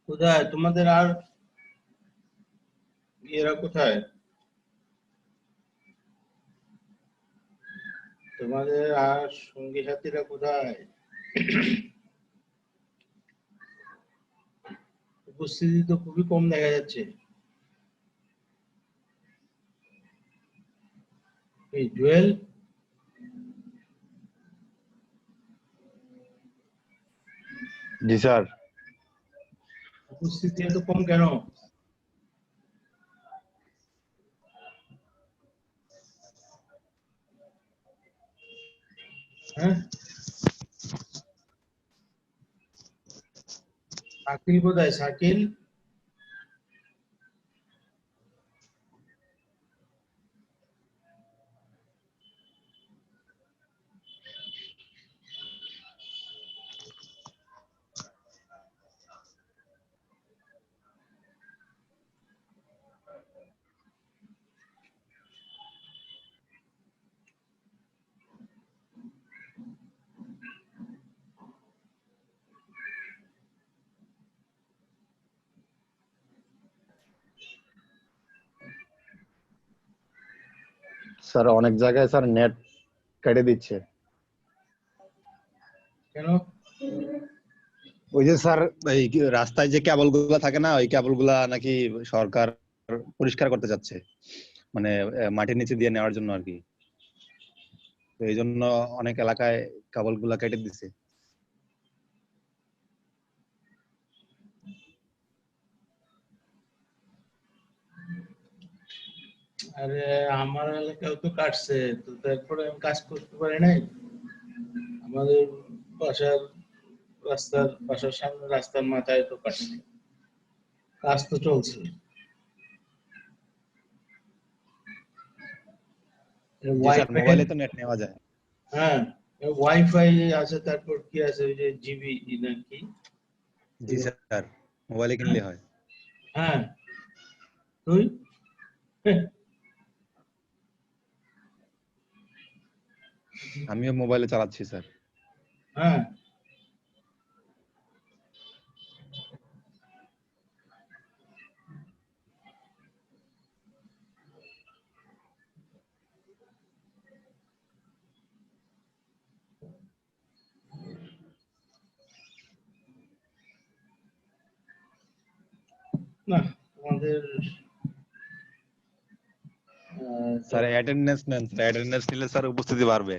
কোথায় তোমাদের আর এরা কোথায়? তোমাদের আর সঙ্গী সাথীরা কোথায়? উপস্থিতি তো খুবই কম দেখা যাচ্ছে। এই জুয়েল, জি স্যার। উপস্থিতি এত কম কেন? হ্যাঁ, শাকিল কোথায়? শাকিল, স্যার অনেক জায়গায় স্যার নেট কেটে দিচ্ছে। কেন? ওই যে স্যার এই রাস্তায় যে কেবল গুলা থাকে না, ওই কেবল গুলা নাকি সরকার পরিষ্কার করতে যাচ্ছে, মানে মাটির নিচে দিয়ে নেওয়ার জন্য আর কি। তো এই জন্য অনেক এলাকায় কেবল গুলা কেটে দিচ্ছে। আরে আমার এলাকাও তো কাটছে, তো তারপরে আমি কাজ করতে পারি নাই। আমাদের বাসার সামনে রাস্তার মাথায় তো কাটছে, কাজ তো চলছে। জি স্যার, ওয়াইফাই, মোবাইলে তো নেট নেওয়া যায়। হ্যাঁ ওয়াইফাই আছে, তারপর কি আছে ওই যে জিবি নাকি? জি স্যার, মোবাইলে কিনলে হয়। হ্যাঁ, তুই? আমিও মোবাইলে চালাচ্ছি স্যার। হ্যাঁ, না তোমাদের স্যার অ্যাটেন্ডেন্স নেন, স্যার অ্যাটেন্ডেন্স নিলে স্যার উপস্থিতি বাড়বে।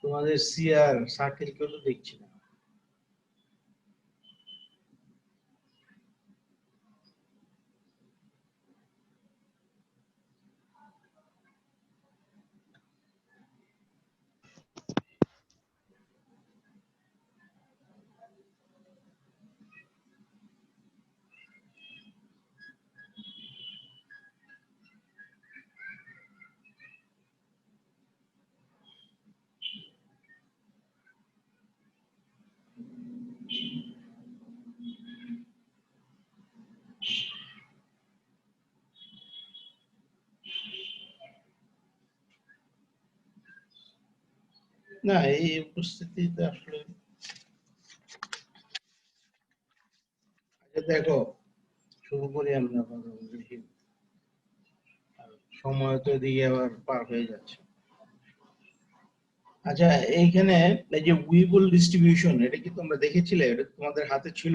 তোমাদের সিআর শাকিলকেও তো দেখছি না। না এই উপস্থিতিতে আসলে, আচ্ছা দেখো, শুরু করি আমরা কথা বলছি। সময় তো এদিকে আবার পার হয়ে যাচ্ছে। আচ্ছা, এইখানে এই যে উইবল ডিস্ট্রিবিউশন, এটা কি তোমরা দেখেছিলে? এটা তোমাদের হাতে ছিল?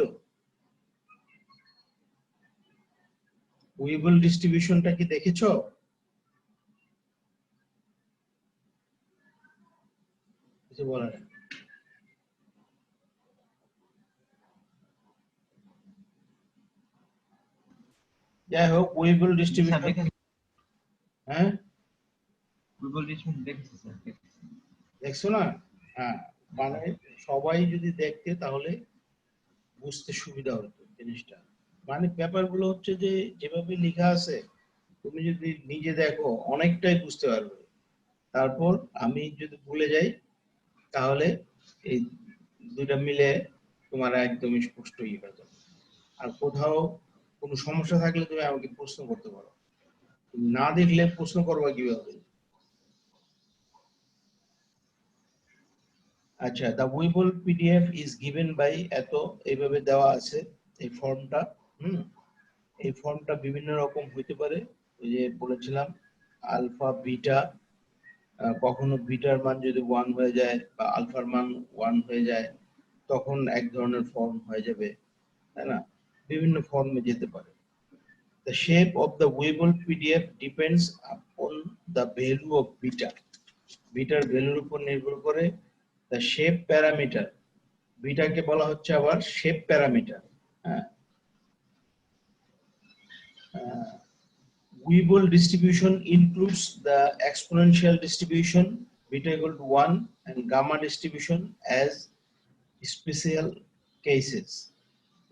উইবল ডিস্ট্রিবিউশনটা কি দেখেছো? কিছু বলার নেই। যাই হোক উইবল স্যার ডিস্ট্রিবিউশন, দেখেছি, হ্যাঁ উইবল ডিস্ট্রিবিউশন দেখেছি স্যার, দেখেছি। দেখছো না? হ্যাঁ, মানে সবাই যদি দেখতে তাহলে বুঝতে সুবিধা হতো জিনিসটা। মানে পেপারগুলো হচ্ছে যে যেভাবে লেখা আছে তুমি যদি নিজে দেখো অনেকটাই বুঝতে পারবে। তারপর আমি যদি ভুলে যাই তাহলে এই দুইটা মিলে তোমার একদমই স্পষ্ট হয়ে যাবে। আর কোথাও কোনো সমস্যা থাকলে তুমি আমাকে প্রশ্ন করতে পারো, তুমি না দেখলে প্রশ্ন করবা কিভাবে? আচ্ছা, the Weibull PDF is given by এত, এইভাবে দেওয়া আছে এই ফর্মটা। হুম, এই ফর্মটা বিভিন্ন রকম হইতে পারে, ওই যে বলেছিলাম আলফা বিটা, কখনো বিটার মান যদি 1 হয়ে যায় বা আলফার মান 1 হয়ে যায় তখন এক ধরনের ফর্ম হয়ে যাবে, তাই না? বিভিন্ন ফর্মে যেতে পারে। The shape of the Weibull PDF depends upon the value of beta. Bitter ভ্যালুর উপর নির্ভর করে the shape parameter, বিটাকে বলা হচ্ছে আবার শেপ প্যারামিটার। হ্যাঁ, Weibull distribution includes the exponential distribution beta equal to 1 and gamma distribution as special cases.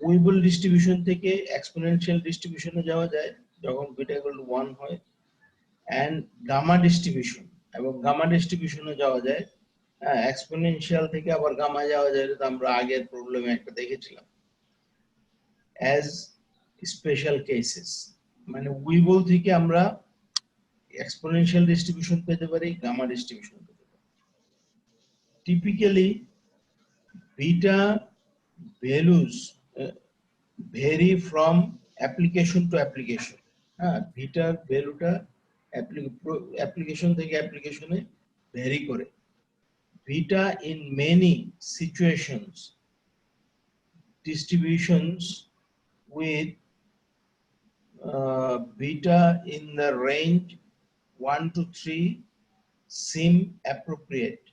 Weibull distribution থেকে exponential distribution এ যাওয়া যায় যখন beta equal to 1 হয়, and gamma distribution, এবং gamma distribution এ যাওয়া যায় exponential থেকে আবার gamma যাওয়া যায়, যেটা আমরা আগের প্রবলেমে একটা দেখেছিলাম, as special cases। মানে উইবল থেকে আমরা exponential distribution পেতে পারি, gamma distribution পেতে পারি। Typically beta values vary from application to application। হ্যাঁ, বিটার ভ্যালুটা অ্যাপ্লিকেশন থেকে অ্যাপ্লিকেশনে ভ্যারি করে। Beta in many situations distributions with beta in the range 1 to 3 seem appropriate।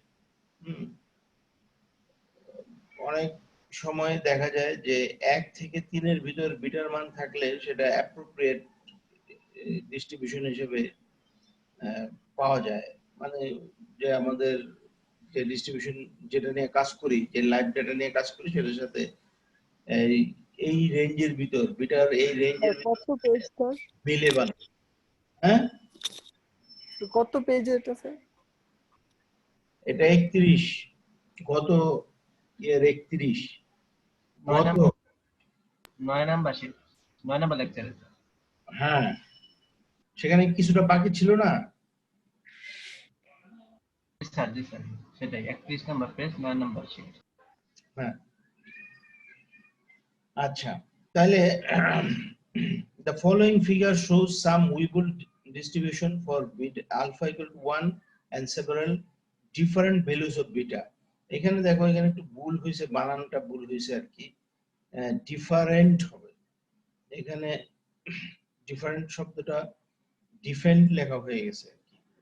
অনেক সময় দেখা যায় যে 1 থেকে 3 এর ভিতর বিটার মান থাকলে সেটা অ্যাপ্রোপ্রিয়েট ডিস্ট্রিবিউশন হিসেবে পাওয়া যায়। মানে যে আমাদের যে ডিস্ট্রিবিউশন যেটা নিয়ে কাজ করি, যে লাইভ ডাটা নিয়ে কাজ করি, সেটার সাথে এই রেঞ্জের ভিতর বিটার এই রেঞ্জের কত পেজটা? মিলে বান। হ্যাঁ, কত পেজ এটা স্যার? এটা 31, গত ইয়ার 31, 9 গত, নাম্বার, 9 নাম্বার শীট, 9 নাম্বার লেকচারে। হ্যাঁ সেখানে কিছুটা বাকি ছিল না? স্যার জি স্যার, সেটাই 31 নাম্বার পেজ, 9 নাম্বার শীট। হ্যাঁ, আচ্ছা তাহলে the following figure shows some Weibull distribution for beta alpha equal to 1 and several different values of beta। এখানে দেখো, এখানে একটু ভুল হয়েছে, বানানটা ভুল হয়েছে আর কি, ডিফারেন্ট হবে এখানে, ডিফারেন্ট শব্দটা ডিফেন্ড লেখা হয়ে গেছে,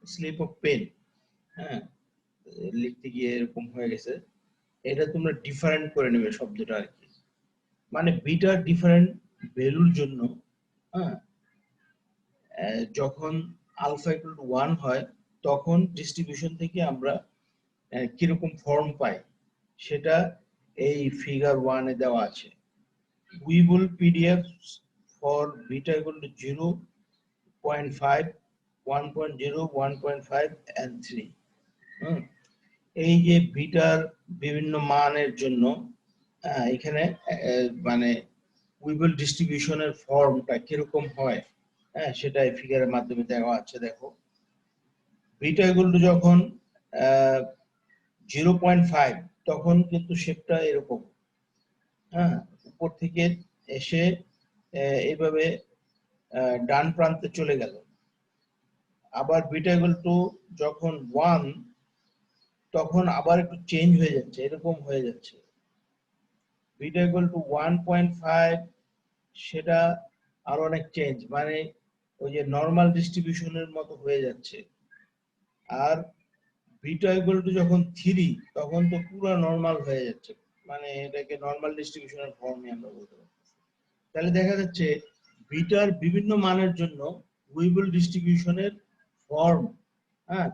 স্লিপ অফ পেন। হ্যাঁ, লিখতে গিয়ে এরকম হয়ে গেছে, এটা তোমরা ডিফারেন্ট করে নেবে শব্দটা আর কি। মানে বিটার ডিফারেন্ট ভ্যালুর জন্য, হ্যাঁ, যখন আলফা ইকুয়াল টু 1 হয় তখন ডিস্ট্রিবিউশন থেকে আমরা কিরকম ফর্ম পাই সেটা এই ফিগার 1 এ দেওয়া আছে। Weibull PDF for beta equal to 0.5, 1.0, 1.5 and 3। এই যে বিটার বিভিন্ন মানের জন্য এখানে মানে উইবল ডিস্ট্রিবিউশনের ফর্মটা কিরকম হয়, হ্যাঁ, সেটা এই ফিগারের মাধ্যমে দেওয়া আছে। দেখো, বিটা ইকুয়াল টু যখন 0.5 তখন কিন্তু শেপটা এরকম, হ্যাঁ, উপর থেকে এসে এইভাবে ডান প্রান্তে চলে গেল। আবার বিটা ইকুয়াল টু যখন 1 তখন আবার একটু চেঞ্জ হয়ে যাচ্ছে, এরকম হয়ে যাচ্ছে। বিটা ইকুয়াল টু 1.5 সেটা আরো অনেক চেঞ্জ, মানে ওই যে নরমাল ডিস্ট্রিবিউশনের মতো হয়ে যাচ্ছে। আর বিটা ইকুয়াল টু যখন 3 তখন তো পুরো নরমাল হয়ে যাচ্ছে, মানে এটাকে নরমাল ডিস্ট্রিবিউশনের ফর্মে আমরা বলতে পারি। তাহলে দেখা যাচ্ছে বিটার বিভিন্ন মানের জন্য উইবল ডিস্ট্রিবিউশনের ফর্ম, হ্যাঁ,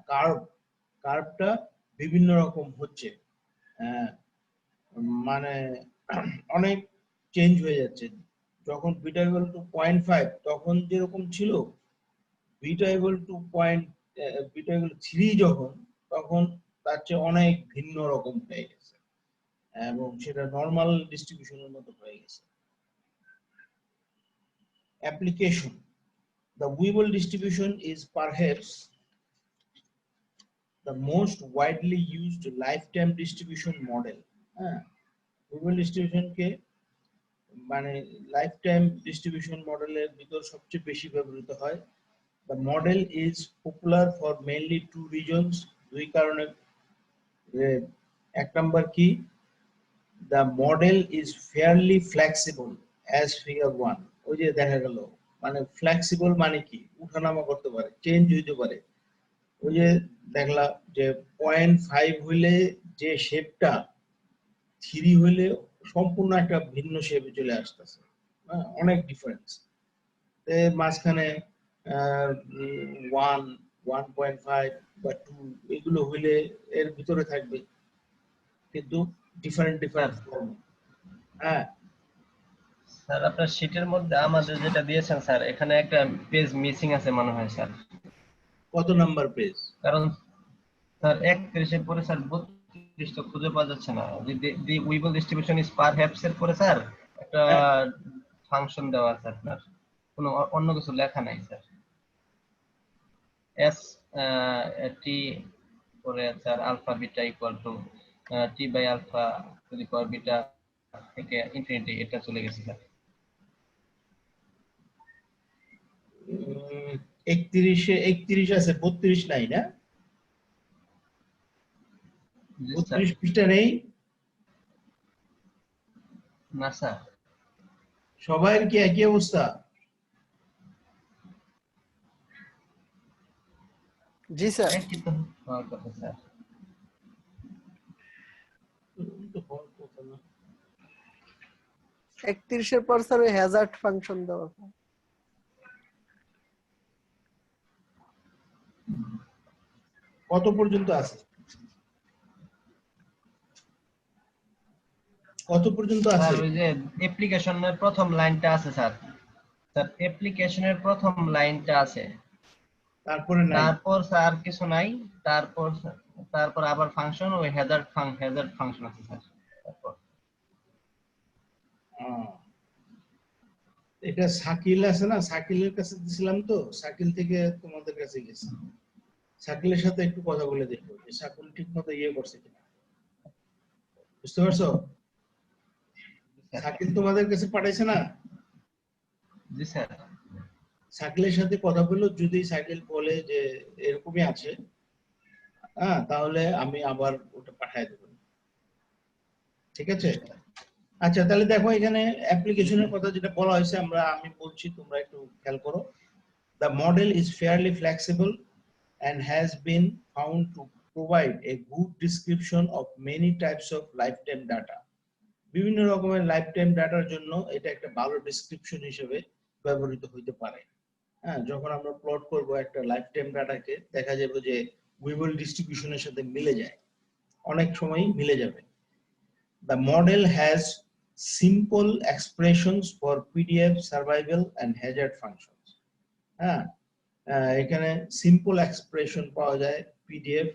কার্ভটা বিভিন্ন রকম হচ্ছে, আহ, মানে অনেক চেঞ্জ হয়ে যাচ্ছে। যখন বিটা ইকুয়াল টু 0.5 তখন যেরকম ছিল, beta equal two beta equal 3 যখন, তখন তার চেয়ে অনেক ভিন্ন রকম হয়ে গেছে এবং সেটা নর্মাল ডিস্ট্রিবিউশনের মতো হয়ে গেছে। Application: the Weibull distribution is perhaps the most widely used lifetime distribution model. হ্যাঁ, Weibull distribution কে মানে লাইফটাইম ডিস্ট্রিবিউশন মডেলের ভিতর সবচেয়ে বেশি ব্যবহৃত হয়। The model is popular for mainly two reasons, দুই কারণে। এক নাম্বার কি, the model is fairly flexible as figure 1, ওই যে দেখা গেল, মানে ফ্লেক্সিবল মানে কি, উঠানামা করতে পারে, চেঞ্জ হইতে পারে। ওই যে দেখলাম যে 0.5 হইলে যে শেপটা 3 হইলে সম্পূর্ণ একটা ভিন্ন শেপে চলে আসতেছে, অনেক ডিফারেন্স। মাঝখানে 1, 1.5 বা 2 এগুলো হইলে এর ভিতরে থাকবে, কিন্তু ডিফারেন্ট ফর্ম। হ্যাঁ স্যার আপনার শীটের মধ্যে আমাদের যেটা দিয়েছেন স্যার, এখানে একটা পেজ মিসিং আছে মনে হয় স্যার। কত নাম্বার পেজ? কারণ স্যার 31 এর পরে স্যার 32 তো খুঁজে পাওয়া যাচ্ছে না। দি উইবল ডিস্ট্রিবিউশন ইজ পারহ্যাপস এর পরে স্যার একটা ফাংশন দেওয়া আছে আপনার, কোনো অন্য কিছু লেখা নাই স্যার। এস টি পরে sir alpha beta equal to T by alpha to the power beta থেকে ইনফিনিটি, এটা চলে গেছে স্যার। 31 আছে, 32 নাই না? জি স্যার। 32 পৃষ্ঠা নেই না স্যার। সবাই কি একই অবস্থা? জি স্যার। একই তো হওয়ার কথা স্যার। তো হওয়ার কথা না। 31 এর পর স্যার ওই হ্যাজার্ড ফাংশন দেওয়া আছে। কত পর্যন্ত আছে? কত পর্যন্ত আছে? স্যার ওই যে অ্যাপ্লিকেশনের প্রথম লাইনটা আছে স্যার। স্যার অ্যাপ্লিকেশনের প্রথম লাইনটা আছে, তারপরে নাই? তারপর স্যার কিছু নাই, তারপর আবার ফাংশন, ওই হ্যাজার্ড ফাংশন আছে স্যার। তারপর আহ, এটা শাকিল আছে না, শাকিলের কাছে দিছিলাম তো, শাকিল থেকে তোমাদের কাছে গেছে। শাকিলের সাথে একটু কথা বলে দেখো যে শাকিল ঠিক মতো ইয়ে করছে কিনা, বুঝতে পারছো? শাকিল তোমাদের কাছে পাঠাইছে না? জি স্যার। শাকিলের সাথে কথা বললো, যদি শাকিল বলে যে এরকমই আছে, হ্যাঁ, তাহলে আমি আবার ওটা পাঠাই দেবো, ঠিক আছে? আচ্ছা, তাহলে দেখো এখানে অ্যাপ্লিকেশনের কথা যেটা বলা হয়েছে, আমি বলছি, তোমরা একটু খেয়াল করো। The model is fairly flexible and has been found to provide a good description of many types of lifetime data. বিভিন্ন রকমের লাইফটাইম ডাটার জন্য এটা একটা ভালো ডেসক্রিপশন হিসেবে ব্যবহৃত হইতে পারে। হ্যাঁ, যখন আমরা প্লট করব একটা লাইফটাইম ডাটাকে, দেখা যাবে যে উইবল ডিস্ট্রিবিউশনের সাথে মিলে যায়, অনেক সময় মিলে যাবে। The model has simple expressions for PDF, survival and hazard functions. হ্যাঁ, এখানে সিম্পল এক্সপ্রেশন পাওয়া যায় পিডিএফ,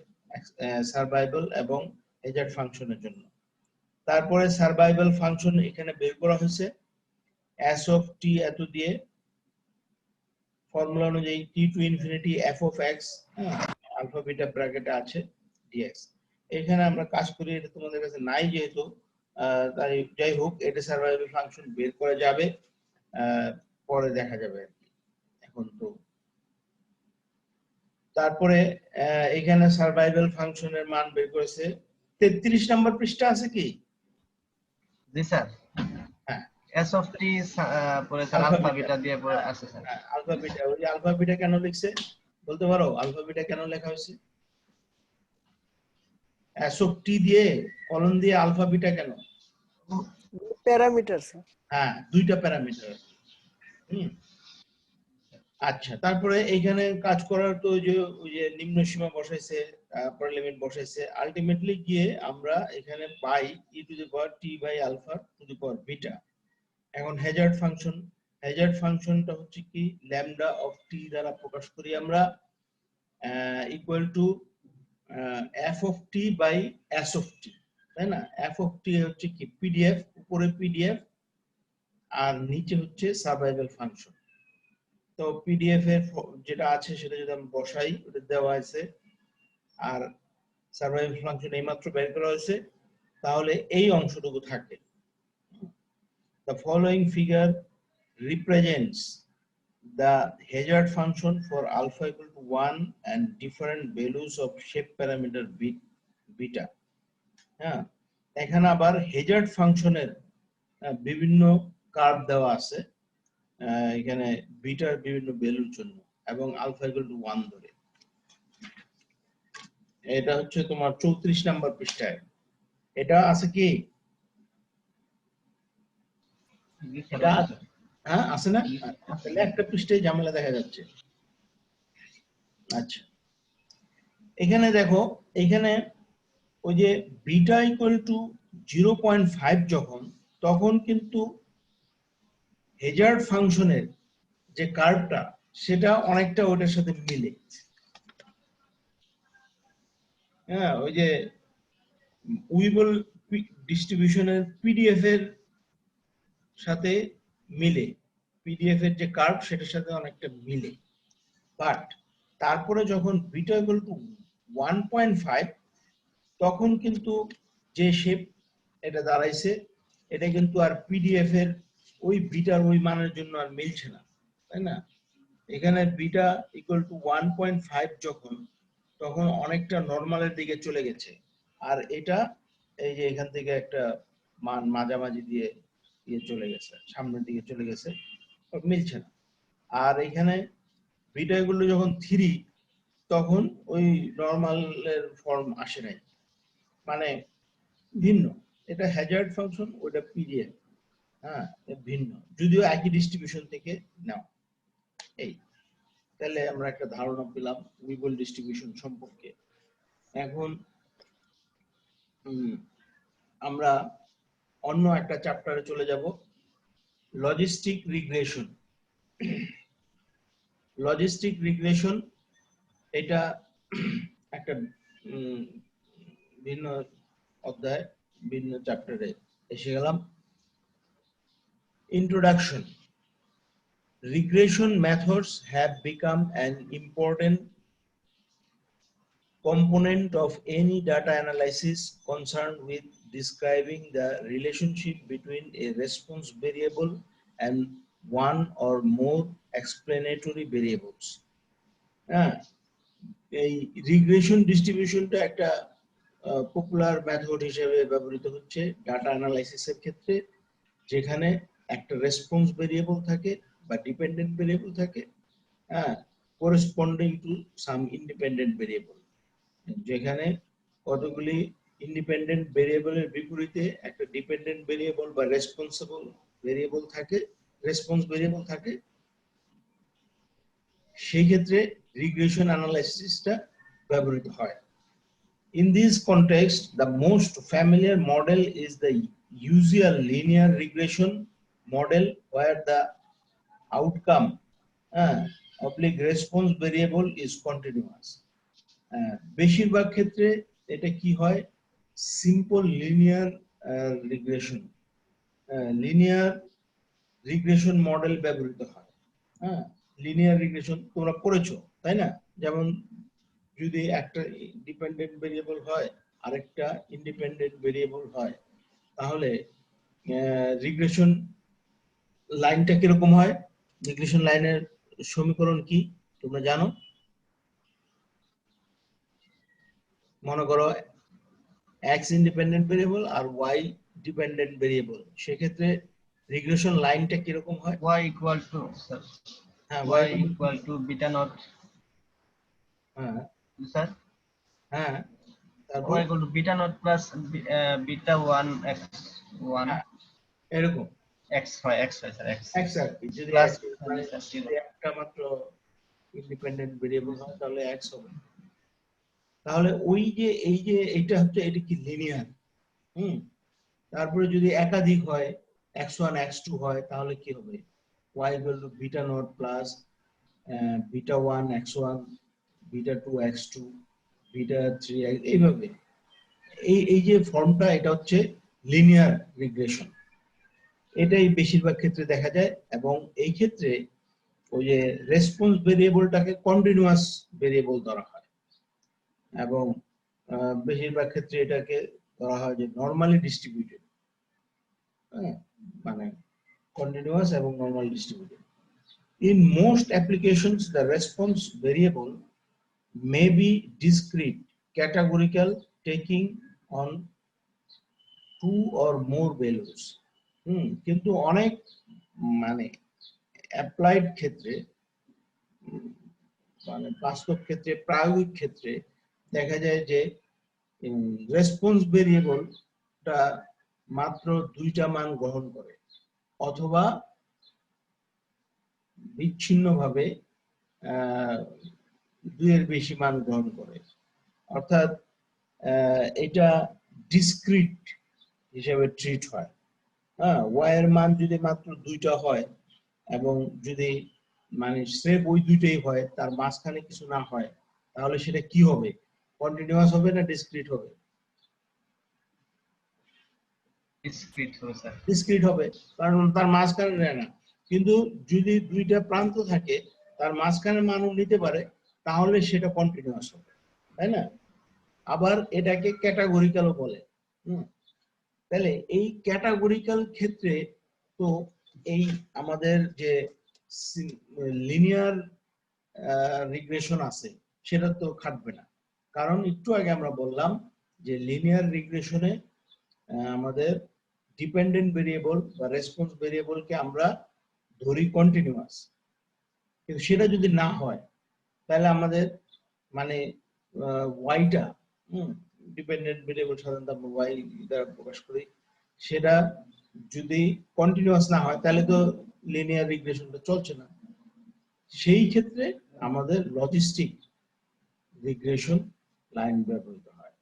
সার্ভাইভাল এবং হ্যাজার্ড ফাংশনের জন্য। তারপরে সার্ভাইভাল ফাংশন এখানে বের করা হয়েছে এস অফ টি এত দিয়ে, ফর্মুলা অনুযায়ী t to infinity f of x, alpha beta ব্র্যাকেটে আছে ডিএক্স। এখানে আমরা কাজ করি, এটা তোমাদের কাছে নাই যেহেতু, তাই যাই হোক, এটা সার্ভাইভাল ফাংশন বের করা যাবে, পরে দেখা যাবে আর কি, এখন তো। তারপরে এখানে সার্ভাইভাল ফাংশনের মান বের করেছে। 33 নম্বর পৃষ্ঠা আছে কি? জি স্যার। হ্যাঁ, এস অফ টি পরে স্যার আলফা বিটা দিয়ে পরে আছে স্যার। আলফা বিটা, ওই আলফা বিটা কেন লিখছে বলতে পারো? আলফা বিটা কেন লেখা হয়েছে? এস অফ টি দিয়ে কলন দিয়ে আলফা বিটা কেন? Parameter sir. হ্যাঁ, দুইটা প্যারামিটার। আচ্ছা, তারপরে এইখানে কাজ করার তো ওই যে নিম্ন সীমা বসাইছে, আপার লিমিট বসাইছে, আলটিমেটলি গিয়ে আমরা এখানে পাই e to the power t by alpha to the power beta. এখন হ্যাজার্ড ফাংশনটা হচ্ছে কি ল্যামডা অফ টি দ্বারা প্রকাশ করি আমরা, equal to f of t by s of t, তাই না? এফ অফ টি হচ্ছে কি পিডিএফ, উপরে পিডিএফ আর নিচে হচ্ছে সারভাইভাল ফাংশন। তো পিডিএফ এর যেটা আছে সেটা যদি আমি বসাই, ওটা দেওয়া আছে, আর সারভাইভাল ফাংশন এইমাত্র বের করা হয়েছে, তাহলে এই অংশটুকু থাকে। The following figure represents the Hazard function for alpha equal to 1 and different values of shape parameter beta. হ্যাঁ, এখানে আবার হেজার্ড ফাংশনের বিভিন্ন কার্ভ দেওয়া আছে এখানে বিটার বিভিন্ন ভ্যালুর জন্য এবং আলফা ইকুয়াল টু 1 ধরে। এটা হচ্ছে তোমার 34 নাম্বার পৃষ্ঠায় এটা আছে কি? এটা হ্যাঁ আছে না? তাহলে একটা পৃষ্ঠায় ঝামেলা দেখা যাচ্ছে। আচ্ছা, এখানে দেখো, এখানে ওই যে বিটা ইকুয়াল টু 0.5 যখন, তখন কিন্তু হেজার্ড ফাংশনের যে কার্ভটা সেটা অনেকটা ওটার সাথে মিলে। হ্যাঁ, ওই যে উইবল ডিস্ট্রিবিউশনের পিডিএফ এর সাথে মিলে, পিডিএফ এর যে কার্ভ সেটার সাথে অনেকটা মিলে। বাট তারপরে যখন বিটা ইকুয়াল টু 1.5 তখন কিন্তু যে শেপ এটা দাঁড়াইছে এটা কিন্তু আর পিডিএফ এর ওই বিটার ওই মানের জন্য আর মিলছে না, তাই না? এখানে বিটা ইকুয়াল টু 1.5 যখন, তখন অনেকটা নরমালের দিকে চলে গেছে, আর এটা এই যে এখান থেকে একটা মান মাঝামাঝি দিয়ে চলে গেছে, সামনের দিকে চলে গেছে, মিলছে না। আর এখানে বিটা এগুলো যখন 3 তখন ওই নরমালের ফর্ম আসে নাই, মানে ভিন্ন। এটা হ্যাজার্ড ফাংশন, ওটা পিডিএফ, হ্যাঁ ভিন্ন, যদিও একই ডিস্ট্রিবিউশন থেকে নাও। এই তাহলে আমরা একটা ধারণা পেলাম উইবল ডিস্ট্রিবিউশন সম্পর্কে। এখন আমরা অন্য একটা চ্যাপ্টারে চলে যাব, লজিস্টিক রিগ্রেশন। লজিস্টিক রিগ্রেশন এটা একটা ভিন্ন অধ্যায়, ভিন্ন চ্যাপ্টারে এসে গেলাম। Introduction. Regression methods have become an important component of any data analysis concerned with describing the relationship between a response variable and one or more explanatory variables. এই regression ডিস্ট্রিবিউশনটা একটা পপুলার মেথড হিসেবে ব্যবহৃত হচ্ছে ডাটা অ্যানালাইসিসের ক্ষেত্রে, যেখানে একটা response variable থাকে বা ডিপেন্ডেন্ট ভেরিয়েবল থাকে, corresponding to some independent variable, যেখানে কতগুলি ইন্ডিপেন্ডেন্ট ভেরিয়েবলের বিপরীতে একটা ডিপেন্ডেন্ট ভেরিয়েবল বা রেসপন্সিবল ভেরিয়েবল থাকে, রেসপন্স ভেরিয়েবল থাকে। সেই ক্ষেত্রে রিগ্রেশন অ্যানালাইসিসটা ব্যবহৃত হয়। In this context, the most familiar model is the usual linear regression model, where the outcome oblique response variable is continuous. বেশিরভাগ ক্ষেত্রে এটা কি হয়, simple linear regression, linear regression model ব্যবহৃত হয়। লিনিয়ার রিগ্রেশন তোমরা পড়েছো তাই না? যেমন যদি একটা ডিপেন্ডেন্ট ভেরিয়েবল হয় আরেকটা ইন্ডিপেন্ডেন্ট ভেরিয়েবল হয়, তাহলে রিগ্রেশন লাইনটা কিরকম হয়? রিগ্রেশন লাইনের সমীকরণ কি তোমরা জানো? মনে করো এক্স ইন্ডিপেন্ডেন্ট ভেরিয়েবল আর ওয়াই ডিপেন্ডেন্ট ভেরিয়েবল, সেক্ষেত্রে রিগ্রেশন লাইনটা কিরকম হয়? y equal to স্যার, হ্যাঁ y equal to beta naught, হ্যাঁ স্যার হ্যাঁ তারপর y equal to beta naught plus beta 1 x 1, এরকম। এক্স হয় স্যার এক্স x আর কি, যদি প্লাস মানে যদি একটা মাত্র ইন্ডিপেন্ডেন্ট ভেরিয়েবল হয় তাহলে x হবে। তাহলে ওই যে এই যে এটা হচ্ছে, এটা কি লিনিয়ার। তারপরে যদি একাধিক হয়, x1 x2 হয়, তাহলে কি হবে, y equal to beta naught plus beta 1 x1 beta 2 x2 beta 3 এইভাবে। এই যে ফর্মটা, এটা হচ্ছে লিনিয়ার রিগ্রেশন। এটাই বেশিরভাগ ক্ষেত্রে দেখা যায়, এবং এই ক্ষেত্রে ওই যে রেসপন্স ভেরিয়েবলটাকে কন্টিনিউয়াস ভেরিয়েবল ধরা হয়, এবং বেশিরভাগ ক্ষেত্রে এটাকে ধরা হয় যে নরমালি ডিস্ট্রিবিউটেড, মানে continuous এবং normal distributed. In most applications, the response variable may be discrete, categorical, taking on two or more values. কিন্তু অনেক মানে অ্যাপ্লাইড ক্ষেত্রে, মানে বাস্তব ক্ষেত্রে, প্রায়োগিক ক্ষেত্রে দেখা যায় যে রেসপন্স ভেরিয়েবলটা মাত্র দুইটা মান গ্রহণ করে, অথবা বিচ্ছিন্নভাবে দুইয়ের বেশি মান গ্রহণ করে। অর্থাৎ এটা ডিসক্রিট হিসেবে ট্রিট হয়। ওয়াই এর মান যদি মাত্র দুইটা হয়, এবং যদি মানে স্রেফ ওই দুইটাই হয়, তার মাঝখানে কিছু না হয়, তাহলে সেটা কি হবে, কন্টিনিউয়াস হবে না ডিসক্রিট হবে? ডিসক্রিট হবে স্যার। ডিসক্রিট হবে, কারণ তার মাঝখানে নেয় না। কিন্তু যদি দুইটা প্রান্ত থাকে, তার মাঝখানে মানও নিতে পারে, তাহলে সেটা কন্টিনিউয়াস হবে, তাই না? আবার এটাকে ক্যাটাগরিক্যালও বলে। তাহলে এই ক্যাটাগরিক্যাল ক্ষেত্রে তো এই আমাদের যে লিনিয়ার রিগ্রেশন আছে সেটা তো খাটবে না, কারণ একটু আগে আমরা বললাম যে লিনিয়ার রিগ্রেশনে আমাদের ডিপেন্ডেন্ট ভেরিয়েবল বা রেসপন্স ভেরিয়েবলকে আমরা ধরি কন্টিনিউয়াস, কিন্তু সেটা যদি না হয়, তাহলে আমাদের মানে ওয়াইটা, ডিপেন্ডেন্ট ভেরিয়েবল সাধারণত আমরা ওয়াই দ্বারা প্রকাশ করি, সেটা যদি কন্টিনিউয়াস না হয়, তাহলে তো লিনিয়ার রিগ্রেশনটা চলছে না। সেই ক্ষেত্রে আমাদের লজিস্টিক রিগ্রেশন লাইন ব্যবহৃত হয়।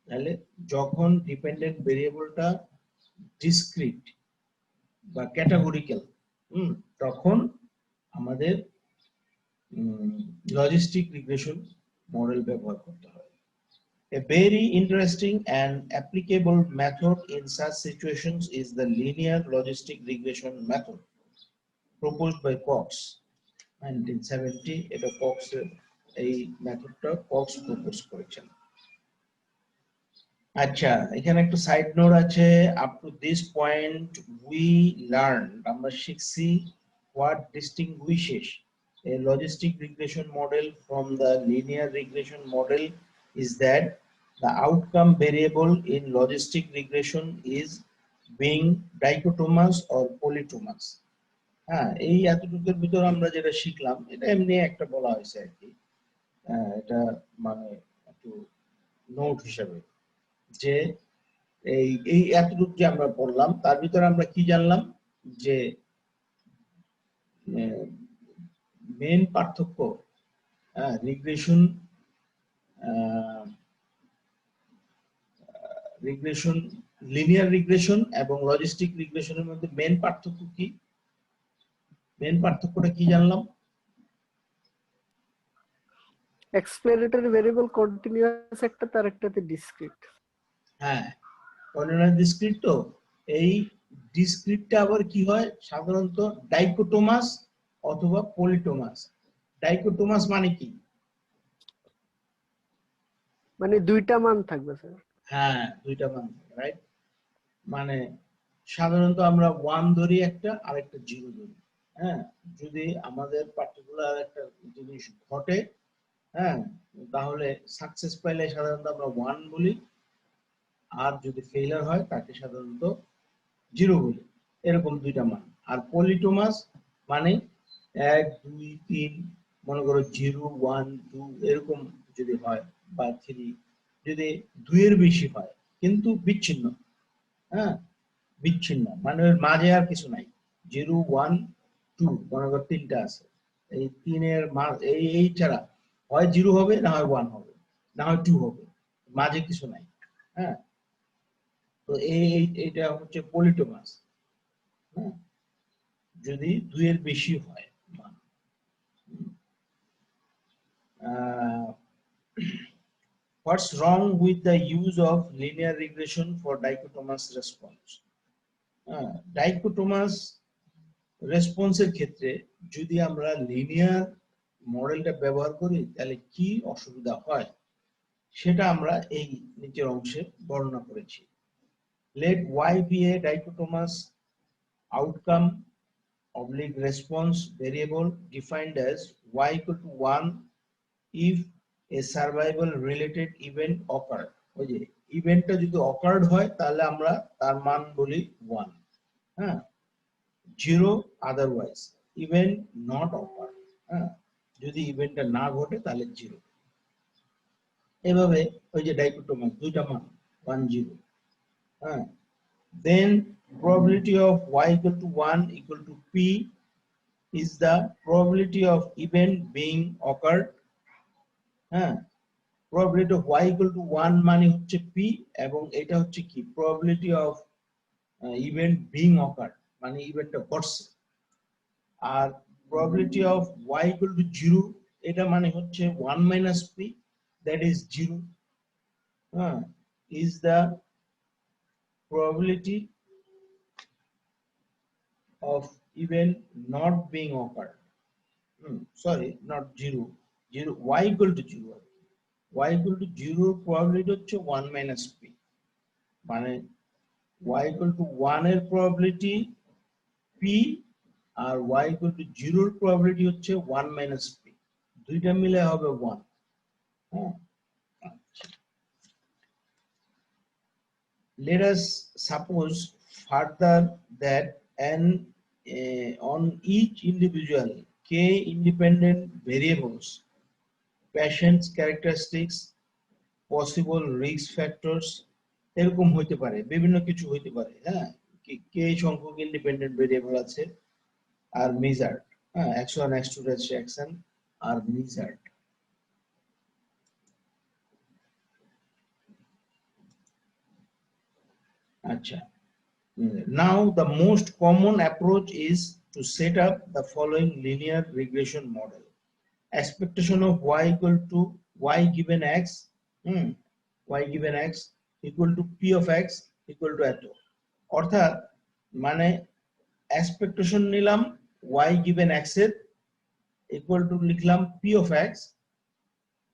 তাহলে যখন ডিপেন্ডেন্ট ভেরিয়েবলটা ডিসক্রিট বা ক্যাটাগরিক্যাল, তখন আমাদের লজিস্টিক রিগ্রেশন মডেল ব্যবহার করতে হয়। A very interesting and applicable method in such situations is the linear logistic regression method proposed by Cox 1970. এটা Cox এই মেথডটা Cox প্রপোজ করেছেন। আচ্ছা, এখানে একটা সাইড নোট আছে। Up to this point we learn, আমরা শিখছি what distinguishes a logistic regression model from the linear regression model is that the outcome variable in logistic regression is being dichotomous or polytomous. এই এতটুকুর ভিতর আমরা যেটা শিখলাম, এটা এমনি একটা বলা হয়েছে আর কি, এটা মানে একটু নোট হিসাবে, যে এই এতটুকু যে আমরা পড়লাম, তার ভিতরে আমরা কি জানলাম, যে মেইন পার্থক্য রিগ্রেশন লিনিয়ার রিগ্রেশন এবং লজিস্টিক রিগ্রেশনের মধ্যে মেইন পার্থক্য কি, মেইন পার্থক্যটা কি জানলাম? এক্সপ্লেনেটরি ভেরিয়েবল কন্টিনিউয়াস একটা, তার একটাতে ডিসক্রিট। হ্যাঁ, কন্টিনিউয়াস ডিসক্রিট। তো এই ডিসক্রিটটা আবার কি হয়, সাধারণত ডাইকোটোমাস অথবা পলিটোমাস। ডাইকোটোমাস মানে কি? মানে দুইটা মান থাকবে স্যার। হ্যাঁ, দুইটা মান, রাইট। মানে সাধারণত আমরা 1 ধরি একটা, আর একটা 0 ধরি। যদি আমাদের পার্টিকুলার একটা জিনিস ঘটে, তাহলে সাকসেস পাইলে সাধারণত আমরা 1 বলি, আর যদি ফেইলার হয় তাকে সাধারণত 0 বলি। এরকম দুইটা মান। আর পলিটোমাস মানে 1 2 3, মনে করো 0 1 2 এরকম যদি হয়, বা 3, যদি 2 এর বেশি হয় কিন্তু বিচ্ছিন্ন, বিচ্ছিন্ন, মানে ওর মাঝে আর কিছু নাই। 0 1 2 মনে কর তিনটা আছে, এই তিনের এই ছাড়া হয় 0 হবে, না হয় 1 হবে, না হয় 2 হবে, মাঝে কিছু নাই। হ্যাঁ, তো এইটা হচ্ছে পলিটোমাস। হ্যাঁ, যদি 2 এর বেশি হয় মান। What's wrong with the use of linear regression for dichotomous response? Dichotomous রেসপন্সের ক্ষেত্রে যদি আমরা লিনিয়ার মডেলটা ব্যবহার করি তাহলে কি অসুবিধা হয় সেটা আমরা এই নিচের অংশে বর্ণনা করেছি। Let y be a dichotomous outcome oblique response variable defined as y equal to 1 if a survival related event occur. ওই যে ইভেন্টটা যদি occurred হয় তাহলে আমরা তার মান বলি 1। হ্যাঁ, 0 otherwise, event not occur, হ্যাঁ, যদি ইভেন্টটা না ঘটে তাহলে 0। এভাবে ওই যে ডাইকোটোমাস দুইটা মান 1 0। হ্যাঁ, then probability of y equal to 1 equal to p is the probability of event being occurred। হ্যাঁ, probability of y equal to 1 মানে হচ্ছে p, এবং এটা হচ্ছে কি probability of event being occurred, মানে ইভেন্টটা ঘটছে। আর probability of y equal to 0 এটা মানে হচ্ছে 1 minus p, that is 0, is the probability of event not being occurred. Sorry, not 0, 0 y equal to 0, y equal to 0 probability হচ্ছে 1 minus p, মানে y equal to 1 এর probability p R y equal to 0 এর probability হচ্ছে 1 minus p, দুইটা মিলে হবে 1। হ্যাঁ, let us suppose further that on each individual k independent variables, patient's characteristics, possible risk factors, এরকম হইতে পারে, বিভিন্ন কিছু হইতে পারে। হ্যাঁ, কে সংখ্যক ইন্ডিপেন্ডেন্ট ভেরিয়েবল আছে আর মেজার্ড, হ্যাঁ, x1 x2 xn আর মেজার্ড। আচ্ছা, now the most common approach is to set up the following linear regression model. Expectation of y equal to y given x, y given x equal to p of x equal to এত, অর্থাৎ মানে expectation নিলাম y given x এর equal to লিখলাম p of x,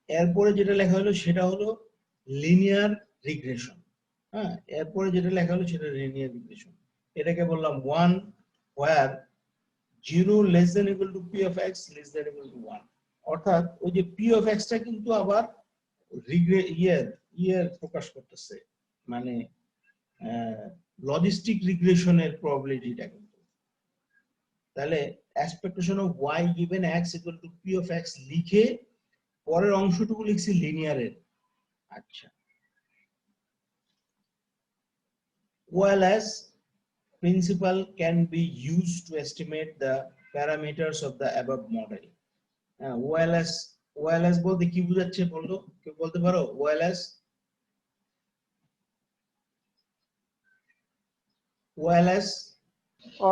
এরপরে যেটা লেখা হলো সেটা হলো লিনিয়ার রিগ্রেশন। হ্যাঁ, এরপরে যেটা লেখা হলো সেটা লিনিয়ার রিগ্রেশন। এটাকে বললাম 1 where 0 less than equal to p of x less than equal to 1, অর্থাৎ ওই যে p of x টা কিন্তু আবার ইয়ার প্রকাশ করতেছে, মানে লজিস্টিক রিগ্রেশনের প্রবাবিলিটিটা কিন্তু। তাহলে expectation of y given x equal to p of x লিখে পরের অংশটুকু লিখছি লিনিয়ারের। আচ্ছা, OLS principle can be used to estimate the parameters of the above model. OLS বলতে কি বোঝাচ্ছে বলতো, কেউ বলতে পারো? OLS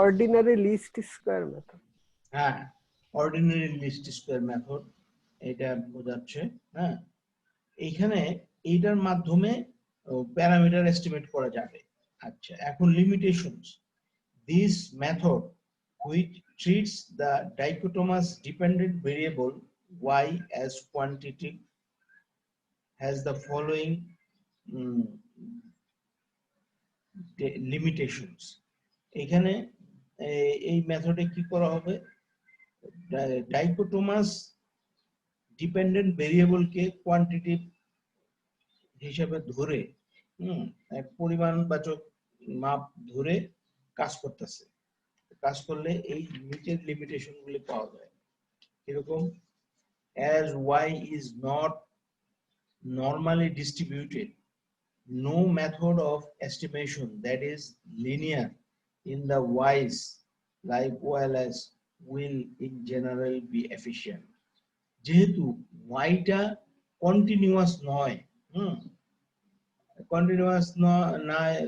ordinary least square method. হ্যাঁ, অর্ডিনারি লিস্ট স্কয়ার মেথড এটা বোঝাচ্ছে। হ্যাঁ, এইখানে এইটার মাধ্যমে প্যারামিটার এস্টিমেট করা যাবে। আচ্ছা, এখন limitations. This method, which treats the dichotomous dependent variable y as quantitative, has the following limitations. এখানে এই মেথডে কি করা হবে, ডাইকোটোমাস ডিপেন্ডেন্ট ভেরিয়েবলকে কোয়ান্টিটিভ হিসেবে ধরে এক পরিমাণবাচক মাপ ধরে কাজ করতেছে। কাজ করলে এই নিচের লিমিটেশন গুলি পাওয়া যায়। এরকম as y is not normally distributed, no method of estimation that is linear in the y's like OLS will in general be efficient. যেহেতু yটা কন্টিনিউয়াস নয়, কন্টিনিউয়াস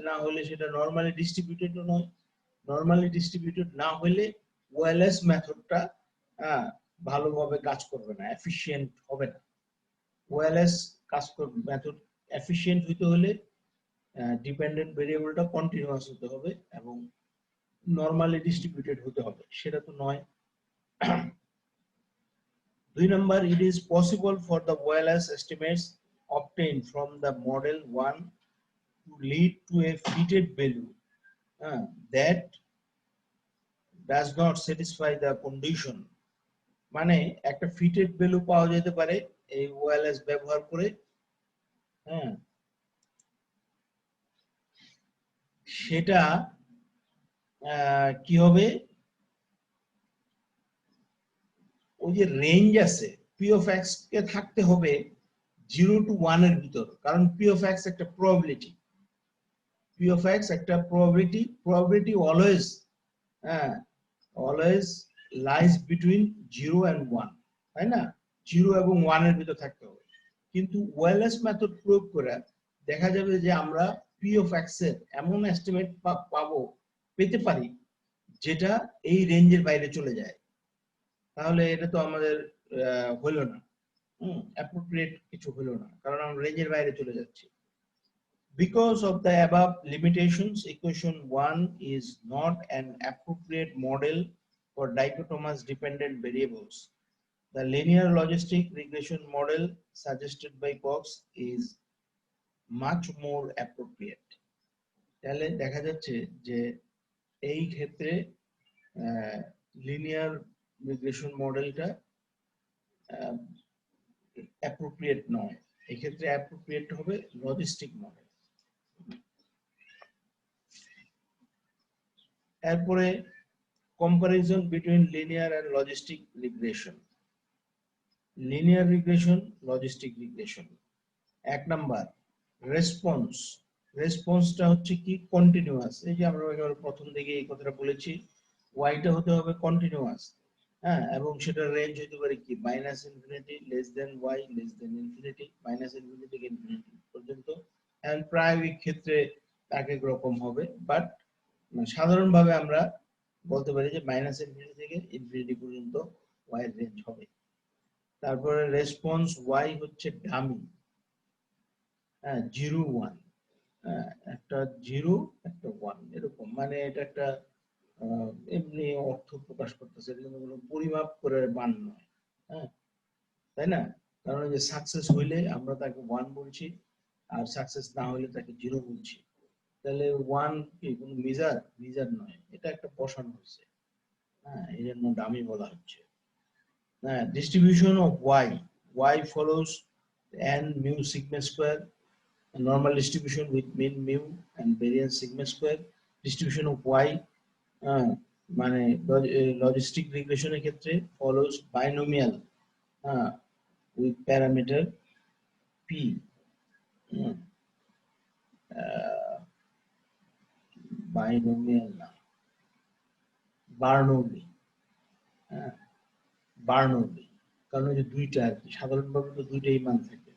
না হলে সেটা নরমালি ডিস্ট্রিবিউটেড নয়, নরমালি ডিস্ট্রিবিউটেড না হলে ওএলএস মেথডটা ভালোভাবে কাজ করবে না, এফিশিয়েন্ট হবে না। ওএলএস কাজ করবে মেথড এফিশিয়েন্ট হইতে হলে ডিপেন্ডেন্ট ভেরিয়েবলটা কন্টিনিউয়াস হতে হবে এবং নরমালি ডিস্ট্রিবিউটেড হতে হবে, সেটা তো নয়। 2 number, it is possible for the OLS estimates obtained from the model 1 to lead to a fitted value that does not satisfy the condition. মানে একটা ফিটেড ভ্যালু পাওয়া যেতে পারে এই ওএলএস ব্যবহার করে, সেটা কি হবে, ওই যে রেঞ্জ আছে পি অফ এক্স কে থাকতে হবে 0 to 1 এর ভিতর, কারণ পি অফ এক্স একটা প্রবাবিলিটি, পি অফ এক্স একটা probability always always lies between 0 and 1, তাই না? 0 এবং 1 এর ভিতর থাকতে হবে। কিন্তু ওএলএস মেথড প্রয়োগ করে দেখা যাবে যে আমরা পি অফ এক্স এর এমন এস্টিমেট পেতে পারি যেটা এই রেঞ্জের বাইরে চলে যায়, তাহলে এটা তো আমাদের হলো না, অ্যাপ্রোপ্রিয়েট কিছু হলো না, কারণ আমরা রেঞ্জের বাইরে চলে যাচ্ছি। Because of the above limitations, equation 1 is not an appropriate model for dichotomous dependent variables. The linear logistic regression model suggested by Cox is much more appropriate. তাহলে দেখা যাচ্ছে যে এই ক্ষেত্রে লিনিয়ার রিগ্রেশন মডেলটা অ্যাপ্রোপ্রিয়েট নয়, এই ক্ষেত্রে অ্যাপ্রোপ্রিয়েট হবে লজিস্টিক মডেল। এরপরে comparison between linear and logistic regression. Linear regression, logistic regression. 1 number response. রেসপন্সটা হচ্ছে কি কন্টিনিউয়াস, এই যে আমরা প্রথম দিকে এই কথাটা বলেছি, ওয়াইটা হতে হবে কন্টিনিউয়াস, এবং সেটা রেঞ্জ হতে পারে কি -infinity less than Y less than infinity, -infinity থেকে ইনফিনিটি পর্যন্ত। এন্ড প্রায়োগিক ক্ষেত্রে এক এক রকম হবে, বাট সাধারণভাবে আমরা বলতে পারি যে -ইনফিনিটি থেকে ইনফিনিটি পর্যন্ত ওয়াই এর রেঞ্জ হবে। তারপরে রেসপন্স ওয়াই হচ্ছে ডামি, 0 1, একটা 0 একটা 1 এরকম, মানে এটা একটা এমনি অর্থ প্রকাশ করতেছে, এটা কিন্তু কোনো পরিমাপ করে মান নয়, তাই না? কারণ যে সাকসেস হইলে আমরা তাকে 1 বলছি, আর সাকসেস না হইলে তাকে 0 বলছি, তাহলে 1 কি কোনো মেজার নয়, এটা একটা বসানো হয়েছে, এই জন্য ডামি বলা হচ্ছে। Distribution of y follows n mu sigma square, a normal distribution with mean mu and variance sigma square. Distribution of y মানে লজিস্টিক রিগ্রেশনের ক্ষেত্রে follows binomial with parameter p, binomial না, বার্নৌলি, কারণ এই যে দুইটা আর কি, সাধারণভাবে তো দুইটাই মান থাকে।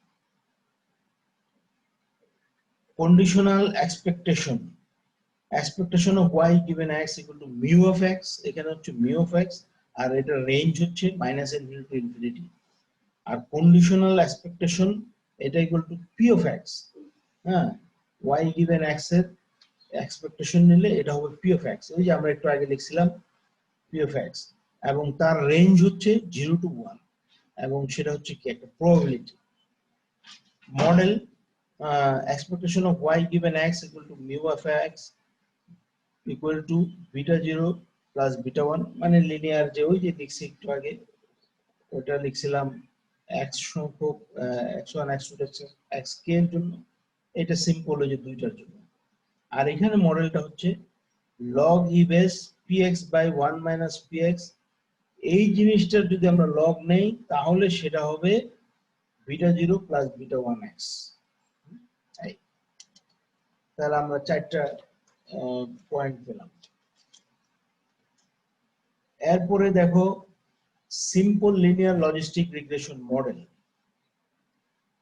Conditional expectation of y given x equal to mu of x, এখানে হচ্ছে mu of x আর এটা রেঞ্জ হচ্ছে -ইনফিনিটি টু ইনফিনিটি, আর কন্ডিশনাল এক্সপেকটেশন এটা equal to p of x, y given x এর এক্সপেকটেশন নিলে এটা হবে p of x, ওই যে আমরা একটু আগে লিখছিলাম p of x, এবং তার রেঞ্জ হচ্ছে 0 to 1, এবং সেটা হচ্ছে কি একটা probability. Model expectation of y given x equal to mu of x equal to beta 0 plus beta 1, মানে লিনিয়ার যে ওই যে লিখছি একটু আগে ওটা লিখছিলাম x সংখ্যক x1 x2 xk এর জন্য, এটা সিম্পল ওই যে দুইটার জন্য। আর এখানে মডেলটা হচ্ছে log e base px by 1 minus px, এই জিনিসটার যদি আমরা লগ নেই তাহলে সেটা হবে বিটা 0 প্লাস বিটা 1x। তাহলে আমরা 4টা পয়েন্ট পেলাম। এরপরে দেখো simple linear logistic regression model.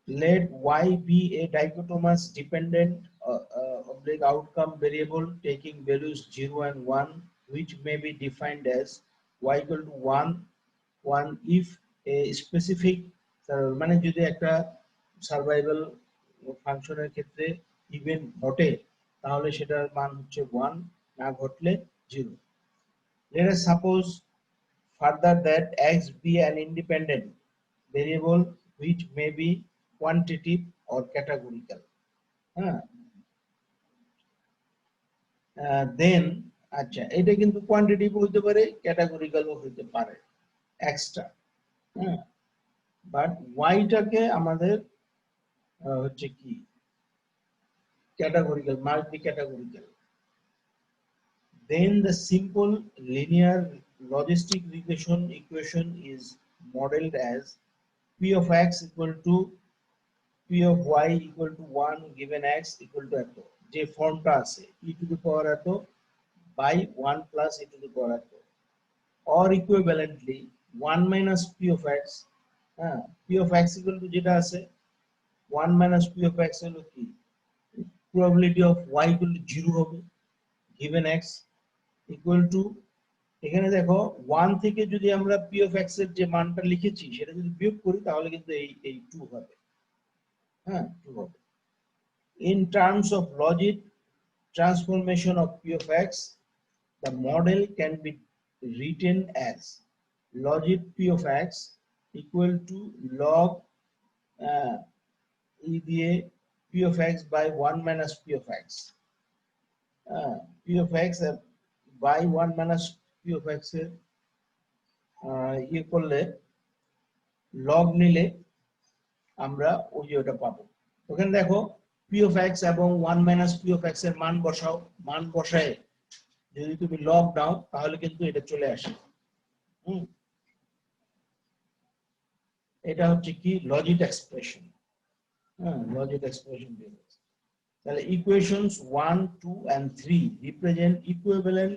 Let y be a dichotomous dependent oblique outcome variable taking values 0 and 1, which may be defined as y equal to 1 if a specific মানে যদি একটা survival ফাংশনের ক্ষেত্রে ইভেন্ট ঘটে তাহলে সেটার মান হচ্ছে 1, না ঘটলে 0। Let us suppose further that x be an independent variable which may be quantitative or categorical. Then আচ্ছা এটা কিন্তু কোয়ান্টিটিভ হতে পারে, ক্যাটাগরিক্যালও হতে পারে এক্সট্রা। বাট ওয়াইটাকে আমাদের হচ্ছে কি categorical, must be categorical. Then the simple linear logistic regression equation is modeled as p of x equal to p of y equal to 1 given x equal to এত, যে ফর্মটা আছে e to the power এত by 1 plus e to the power এত, or equivalently 1 minus p of x, p of x equal to যেটা আছে 1 minus p of x হলো কি probability of y equal to 0 হবে given x equal to, এখানে দেখো 1 থেকে যদি আমরা p of x এর যে মানটা লিখেছি সেটা যদি বিয়োগ করি তাহলে কিন্তু এই 2 হবে। 2 হবে। In terms of logic transformation of p of x, the model can be written as logit p of x equal to log e দিয়ে p of x by 1 minus p of x, p of x by 1 minus p of x এর ইয়ে করলে log নিলে আমরা ওই যে ওটা পাবো। ওখানে দেখো p of x এবং 1 minus p of x এর মান বসাও, মান বসায় যদি তুমি লগ দাও তাহলে কিন্তু এটা চলে আসে। এটা হচ্ছে কি লজিক এক্সপ্রেশন। লজিক এক্সপ্রেশন তাহলে ইকুয়েশনস 1, 2 and 3 represent equivalent